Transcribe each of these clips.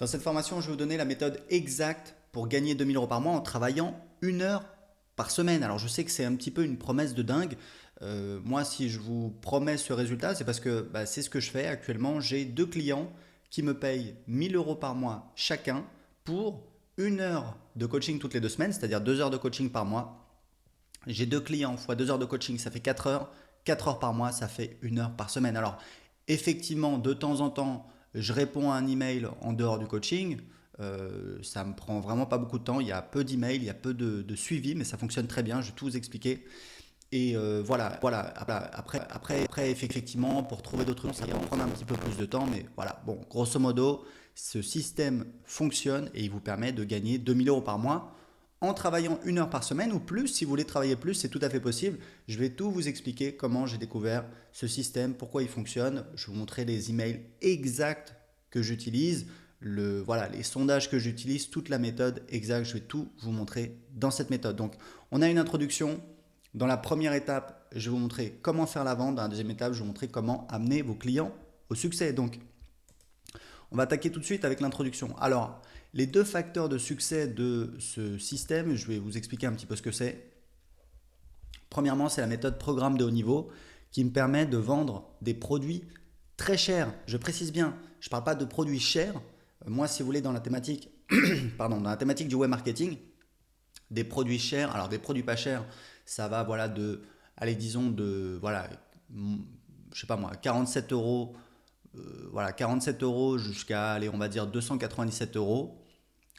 Dans cette formation, je vais vous donner la méthode exacte pour gagner 2000 euros par mois en travaillant 1 heure par semaine. Alors je sais que c'est un petit peu une promesse de dingue. Moi, si je vous promets ce résultat, c'est parce que c'est ce que je fais actuellement. J'ai deux clients qui me payent 1000 euros par mois chacun pour 1 heure de coaching toutes les 2 semaines, c'est-à-dire 2 heures de coaching par mois. J'ai deux clients fois 2 heures de coaching, ça fait 4 heures. 4 heures par mois, ça fait 1 heure par semaine. Alors, effectivement, de temps en temps, je réponds à un email en dehors du coaching. Ça me prend vraiment pas beaucoup de temps. Il y a peu d'emails, il y a peu de suivi, mais ça fonctionne très bien. Je vais tout vous expliquer. Et voilà. Après, effectivement, pour trouver d'autres trucs, ça va prendre un petit peu plus de temps. Mais voilà, bon, grosso modo, ce système fonctionne et il vous permet de gagner 2000 euros par mois en travaillant 1 heure par semaine ou plus. Si vous voulez travailler plus, c'est tout à fait possible. Je vais tout vous expliquer comment j'ai découvert ce système, pourquoi il fonctionne. Je vais vous montrer les emails exacts que j'utilise, voilà, les sondages que j'utilise, toute la méthode exacte. Je vais tout vous montrer dans cette méthode. Donc, on a une introduction. Dans la première étape, je vais vous montrer comment faire la vente. Dans la deuxième étape, je vais vous montrer comment amener vos clients au succès. Donc, on va attaquer tout de suite avec l'introduction. Alors, les deux facteurs de succès de ce système, je vais vous expliquer un petit peu ce que c'est. Premièrement, c'est la méthode programme de haut niveau qui me permet de vendre des produits très chers. Je précise bien, je ne parle pas de produits chers. Moi, si vous voulez, dans la thématique, pardon, dans la thématique du web marketing, des produits chers, alors des produits pas chers, ça va voilà de, allez disons de, voilà, je sais pas moi, 47 euros, voilà, 47 euros jusqu'à, allez, on va dire 297 euros.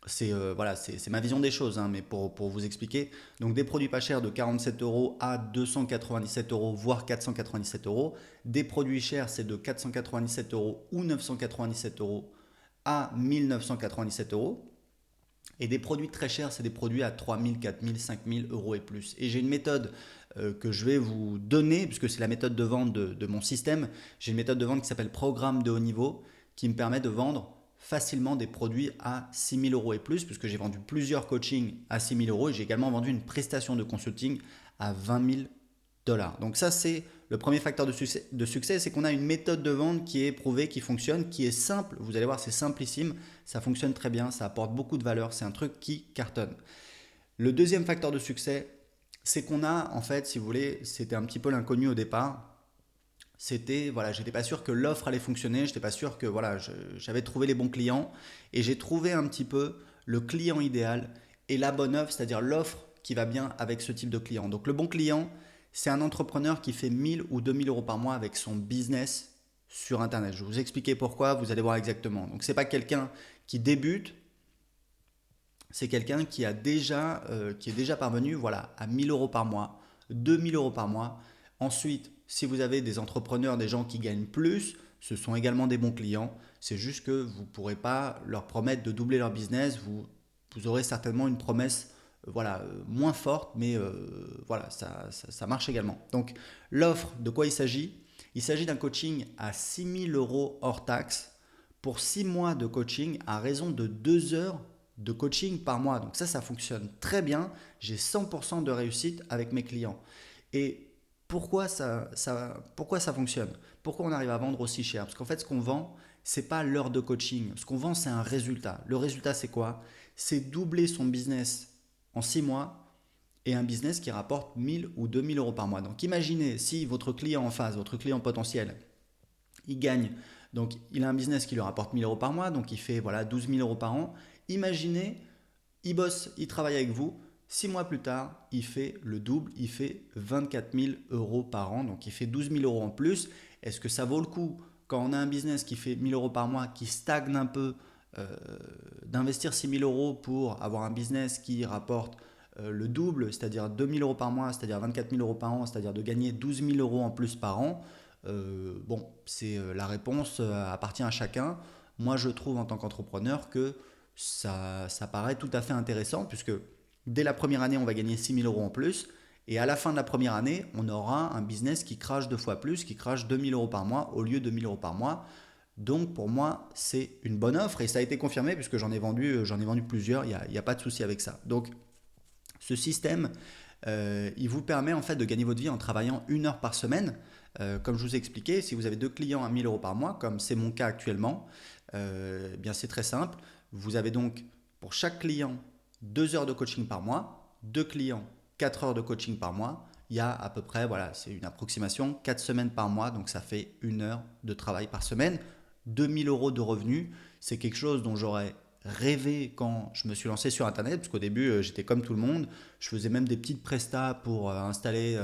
C'est ma vision des choses, hein, mais pour vous expliquer. Donc des produits pas chers de 47 euros à 297 euros, voire 497 euros. Des produits chers, c'est de 497 euros ou 997 euros à 1997 euros. Et des produits très chers, c'est des produits à 3000, 4000, 5000 euros et plus. Et j'ai une méthode que je vais vous donner, puisque c'est la méthode de vente de mon système. J'ai une méthode de vente qui s'appelle Programme de haut niveau, qui me permet de vendre facilement des produits à 6000 euros et plus, puisque j'ai vendu plusieurs coachings à 6000 euros et j'ai également vendu une prestation de consulting à 20 000 dollars. Donc ça, c'est le premier facteur de succès, c'est qu'on a une méthode de vente qui est éprouvée, qui fonctionne, qui est simple. Vous allez voir, c'est simplissime, ça fonctionne très bien, ça apporte beaucoup de valeur, c'est un truc qui cartonne. Le deuxième facteur de succès, c'est qu'on a, en fait, si vous voulez, c'était un petit peu l'inconnu au départ. C'était, voilà, j'étais pas sûr que l'offre allait fonctionner, j'étais pas sûr que, voilà, j'avais trouvé les bons clients et j'ai trouvé un petit peu le client idéal et la bonne offre, c'est-à-dire l'offre qui va bien avec ce type de client. Donc le bon client, c'est un entrepreneur qui fait 1000 ou 2000 euros par mois avec son business sur Internet. Je vais vous expliquer pourquoi, vous allez voir exactement. Donc c'est pas quelqu'un qui débute, c'est quelqu'un qui est déjà parvenu voilà, à 1000 euros par mois, 2000 euros par mois. Ensuite, si vous avez des entrepreneurs, des gens qui gagnent plus, ce sont également des bons clients. C'est juste que vous ne pourrez pas leur promettre de doubler leur business. Vous aurez certainement une promesse voilà, moins forte, mais voilà, ça marche également. Donc l'offre, de quoi il s'agit? Il s'agit d'un coaching à 6000 euros hors taxe pour 6 mois de coaching à raison de 2 heures de coaching par mois. Donc ça fonctionne très bien. J'ai 100% de réussite avec mes clients. Et pourquoi ça fonctionne? Pourquoi on arrive à vendre aussi cher? Parce qu'en fait, ce qu'on vend, c'est pas l'heure de coaching. Ce qu'on vend, c'est un résultat. Le résultat, c'est quoi? C'est doubler son business en 6 mois et un business qui rapporte 1000 ou 2000 euros par mois. Donc imaginez si votre client en face, votre client potentiel, il gagne, donc il a un business qui lui rapporte 1000 euros par mois, donc il fait voilà, 12 000 euros par an. Imaginez, il bosse, il travaille avec vous. 6 mois plus tard, il fait le double, il fait 24 000 euros par an, donc il fait 12 000 euros en plus. Est-ce que ça vaut le coup, quand on a un business qui fait 1000 euros par mois, qui stagne un peu, euh, d'investir 6 000 euros pour avoir un business qui rapporte le double, c'est-à-dire 2 000 euros par mois, c'est-à-dire 24 000 euros par an, c'est-à-dire de gagner 12 000 euros en plus par an? Bon, c'est la réponse appartient à chacun. Moi, je trouve en tant qu'entrepreneur que ça paraît tout à fait intéressant puisque dès la première année, on va gagner 6 000 euros en plus. Et à la fin de la première année, on aura un business qui crache 2 fois plus, qui crache 2 000 euros par mois au lieu de 1 000 euros par mois. Donc pour moi, c'est une bonne offre et ça a été confirmé puisque j'en ai vendu plusieurs, il y a pas de souci avec ça. Donc ce système, il vous permet en fait de gagner votre vie en travaillant 1 heure par semaine. Comme je vous ai expliqué, si vous avez 2 clients à 1 000 € par mois, comme c'est mon cas actuellement, eh bien c'est très simple. Vous avez donc pour chaque client 2 heures de coaching par mois, 2 clients 4 heures de coaching par mois. Il y a à peu près, voilà, c'est une approximation, 4 semaines par mois, donc ça fait 1 heure de travail par semaine. 2 000 € de revenus, c'est quelque chose dont j'aurais rêvé quand je me suis lancé sur Internet, parce qu'au début, j'étais comme tout le monde. Je faisais même des petites prestats pour installer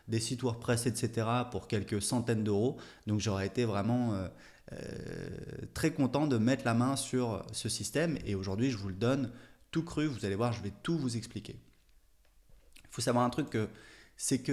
des sites WordPress, etc., pour quelques centaines d'euros. Donc j'aurais été vraiment très content de mettre la main sur ce système. Et aujourd'hui, je vous le donne tout cru. Vous allez voir, je vais tout vous expliquer. Il faut savoir un truc que c'est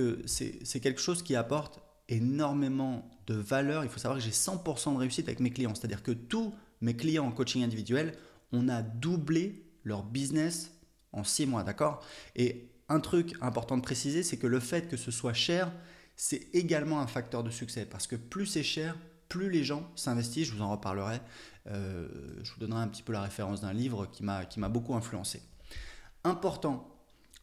quelque chose qui apporte énormément de valeur. Il faut savoir que j'ai 100% de réussite avec mes clients. C'est-à-dire que tous mes clients en coaching individuel, on a doublé leur business en 6 mois, d'accord? Et un truc important de préciser, c'est que le fait que ce soit cher, c'est également un facteur de succès. Parce que plus c'est cher, plus les gens s'investissent. Je vous en reparlerai. Je vous donnerai un petit peu la référence d'un livre qui m'a beaucoup influencé. Important.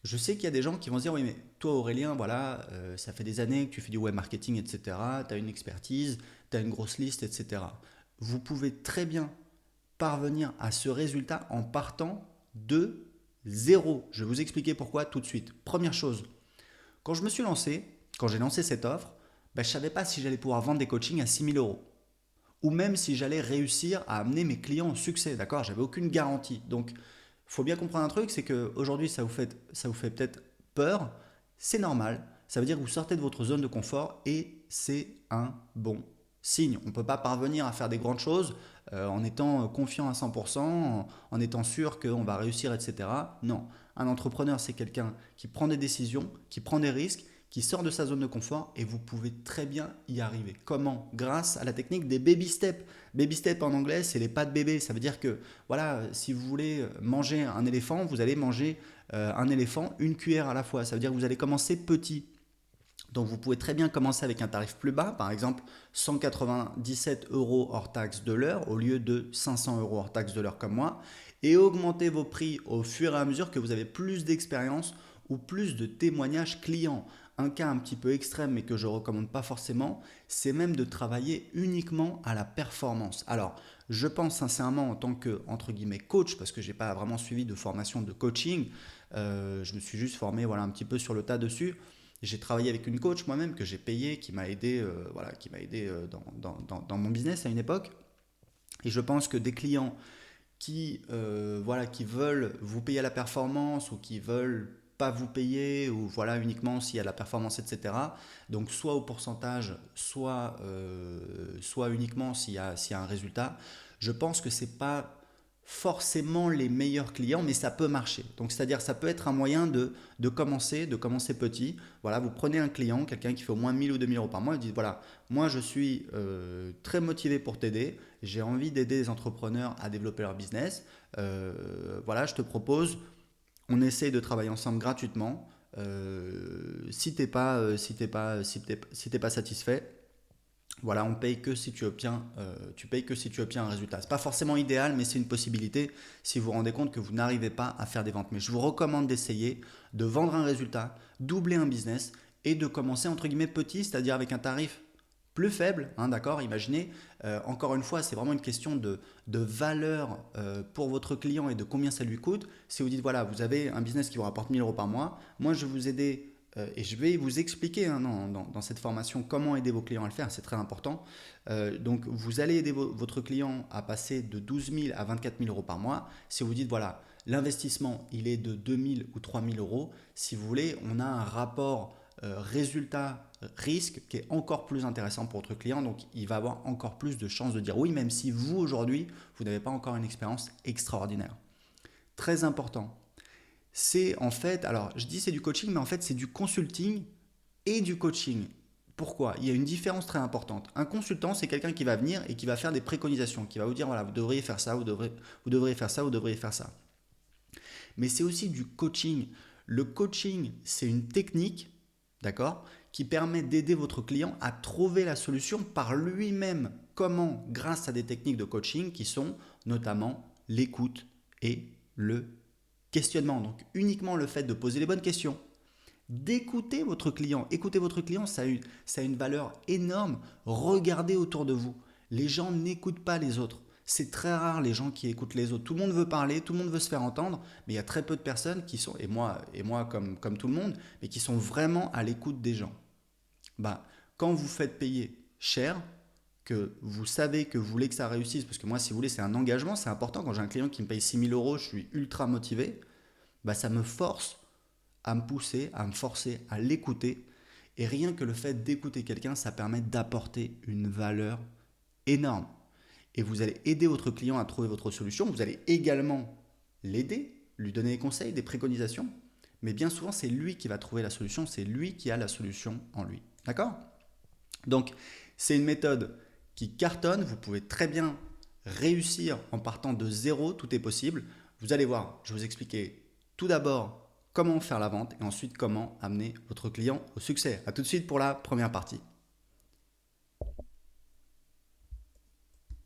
Je sais qu'il y a des gens qui vont se dire, oui, mais toi Aurélien, voilà, ça fait des années que tu fais du web marketing, etc. Tu as une expertise, tu as une grosse liste, etc. Vous pouvez très bien parvenir à ce résultat en partant de zéro. Je vais vous expliquer pourquoi tout de suite. Première chose, quand je me suis lancé, quand j'ai lancé cette offre, ben, je ne savais pas si j'allais pouvoir vendre des coachings à 6 000 € ou même si j'allais réussir à amener mes clients au succès, d'accord? J'avais aucune garantie. Donc, il faut bien comprendre un truc, c'est qu'aujourd'hui, ça vous fait peut-être peur, c'est normal. Ça veut dire que vous sortez de votre zone de confort et c'est un bon signe. On ne peut pas parvenir à faire des grandes choses en étant confiant à 100%, en étant sûr qu'on va réussir, etc. Non, un entrepreneur, c'est quelqu'un qui prend des décisions, qui prend des risques, qui sort de sa zone de confort et vous pouvez très bien y arriver. Comment? Grâce à la technique des baby steps. Baby steps en anglais, c'est les pas de bébé. Ça veut dire que voilà, si vous voulez manger un éléphant, vous allez manger un éléphant une cuillère à la fois. Ça veut dire que vous allez commencer petit. Donc vous pouvez très bien commencer avec un tarif plus bas, par exemple 197 € hors taxe de l'heure au lieu de 500 € hors taxe de l'heure comme moi, et augmenter vos prix au fur et à mesure que vous avez plus d'expérience ou plus de témoignages clients. Un cas un petit peu extrême mais que je ne recommande pas forcément, c'est même de travailler uniquement à la performance. Alors, je pense sincèrement en tant que, entre guillemets, coach, parce que je n'ai pas vraiment suivi de formation de coaching, je me suis juste formé voilà, un petit peu sur le tas dessus. J'ai travaillé avec une coach moi-même que j'ai payée, qui m'a aidé, voilà, qui m'a aidé dans mon business à une époque. Et je pense que des clients voilà, qui veulent vous payer à la performance ou qui veulent pas vous payer ou voilà uniquement s'il y a de la performance, etc. Donc soit au pourcentage, soit uniquement s'il y a un résultat. Je pense que c'est pas forcément les meilleurs clients, mais ça peut marcher. Donc, c'est-à-dire, ça peut être un moyen de commencer petit. Voilà, vous prenez un client, quelqu'un qui fait au moins 1 000 ou 2 000 € par mois, et vous dites, voilà, moi, je suis très motivé pour t'aider. J'ai envie d'aider les entrepreneurs à développer leur business. Voilà, je te propose, on essaye de travailler ensemble gratuitement. Si t'es pas satisfait, voilà, on paye que si tu payes que si tu obtiens un résultat. C'est pas forcément idéal, mais c'est une possibilité si vous vous rendez compte que vous n'arrivez pas à faire des ventes. Mais je vous recommande d'essayer de vendre un résultat, doubler un business et de commencer entre guillemets petit, c'est-à-dire avec un tarif plus faible, hein, d'accord? Imaginez, encore une fois, c'est vraiment une question de valeur pour votre client et de combien ça lui coûte. Si vous dites, voilà, vous avez un business qui vous rapporte 1 000 € par mois, moi je vais vous aider et je vais vous expliquer hein, dans cette formation comment aider vos clients à le faire, c'est très important. Donc vous allez aider votre client à passer de 12 000 à 24 000 € par mois. Si vous dites, voilà, l'investissement, il est de 2 000 ou 3 000 €, si vous voulez, on a un rapport résultat-risque qui est encore plus intéressant pour votre client. Donc, il va avoir encore plus de chances de dire oui, même si vous, aujourd'hui, vous n'avez pas encore une expérience extraordinaire. Très important. C'est en fait, alors je dis c'est du coaching, mais en fait c'est du consulting et du coaching. Pourquoi? Il y a une différence très importante. Un consultant, c'est quelqu'un qui va venir et qui va faire des préconisations, qui va vous dire, voilà, vous devriez faire ça, vous devriez faire ça, vous devriez faire ça. Mais c'est aussi du coaching. Le coaching, c'est une technique, d'accord, qui permet d'aider votre client à trouver la solution par lui-même. Comment? Grâce à des techniques de coaching qui sont notamment l'écoute et le questionnement. Donc uniquement le fait de poser les bonnes questions, d'écouter votre client. Écouter votre client, ça a une valeur énorme. Regardez autour de vous. Les gens n'écoutent pas les autres. C'est très rare les gens qui écoutent les autres. Tout le monde veut parler, tout le monde veut se faire entendre, mais il y a très peu de personnes qui sont, et moi comme tout le monde, mais qui sont vraiment à l'écoute des gens. Bah, quand vous faites payer cher, que vous savez que vous voulez que ça réussisse, parce que moi, si vous voulez, c'est un engagement, c'est important. Quand j'ai un client qui me paye 6 000 euros, je suis ultra motivé, bah, ça me force à me pousser, à me forcer à l'écouter. Et rien que le fait d'écouter quelqu'un, ça permet d'apporter une valeur énorme. Et vous allez aider votre client à trouver votre solution. Vous allez également l'aider, lui donner des conseils, des préconisations. Mais bien souvent, c'est lui qui va trouver la solution, c'est lui qui a la solution en lui. D'accord? Donc, c'est une méthode qui cartonne. Vous pouvez très bien réussir en partant de zéro. Tout est possible. Vous allez voir, je vais vous expliquer tout d'abord comment faire la vente et ensuite comment amener votre client au succès. A tout de suite pour la première partie.